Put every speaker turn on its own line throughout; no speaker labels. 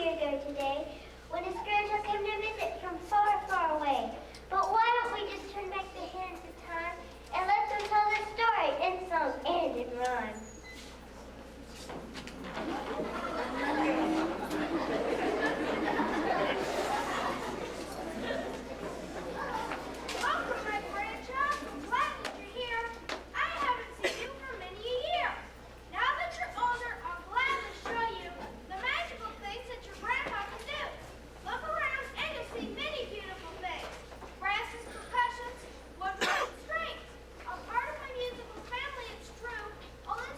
here there today when a stranger came to visit from far, far away. But why don't we just turn back the hands of time and let them tell their story in song and in rhyme?
Welcome, my grandchild. I'm glad that you're here. I haven't seen you for many a year. Now that you're older, I'm glad to show you the magical things that your grandpa can do. Look around and you'll see many beautiful things. Brasses, percussions, woodwinds, and strings. A part of my musical family, it's true. All in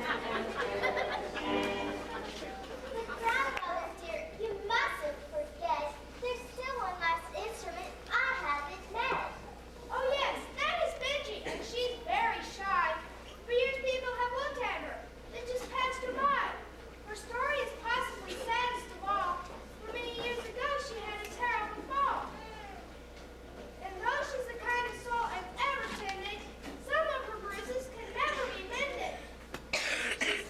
But Grandmother dear, you mustn't forget there's still one last instrument I haven't met.
Oh yes, that is Benji, and she's very shy. For years people have looked at her. They just passed her by. Her story is possibly saddest of all. For many years ago she had a terrible fall. And though she's the kindest soul I've ever tended, some of her bruises can never be mended. She's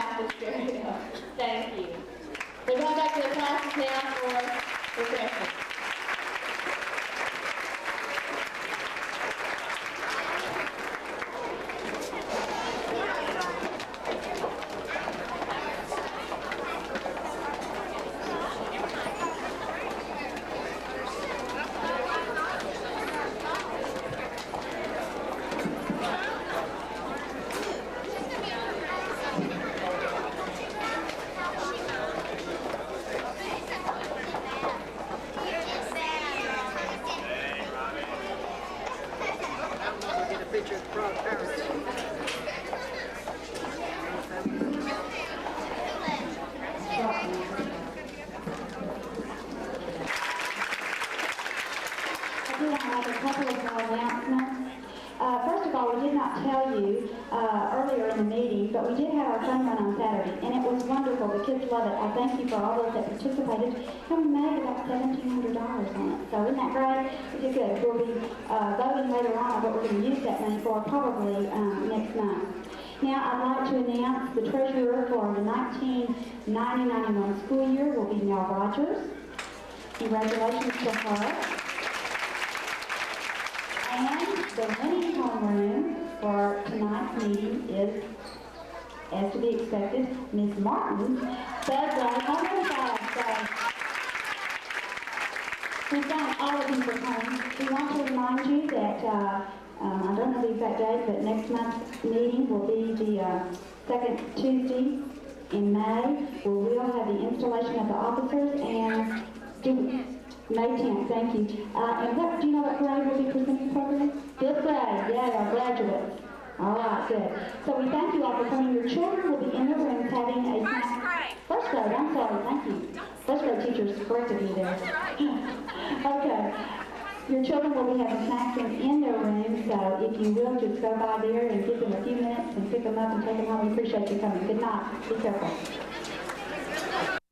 Baptist area. Thank you. We're going back to the classes now for refreshments.
I do have a couple of announcements. First of all, we did not tell you earlier in the meeting, but we did have our fun run on Saturday, and it was wonderful. The kids love it. I thank you for all those that participated, and we made about $1,700 on it. So isn't that great? We did good. We'll be voting later on what we're going to use that money for, probably next month. Now, I'd like to announce the treasurer for the 1990-91 school year will be Mel Rogers. Congratulations to her. And the winning homeroom for tonight's meeting is, as to be expected, Ms. Martin. But how many guys? We thank all of you for coming. We want to remind you that, I don't know the exact date, but next month's meeting will be the second Tuesday in May, where we'll have the installation of the officers and May 10th, thank you. And what, do you know what grade will be presenting the program? Fifth grade, yeah, our graduates. All right, good. So we thank you all for coming. Your children will be in the rooms having a snack. First grade, I'm sorry, thank you. First grade teachers corrected me there. Okay. Your children will be having snacks in their rooms, so if you will, just go by there and give them a few minutes and pick them up and take them home. We appreciate you coming. Good night. Be careful.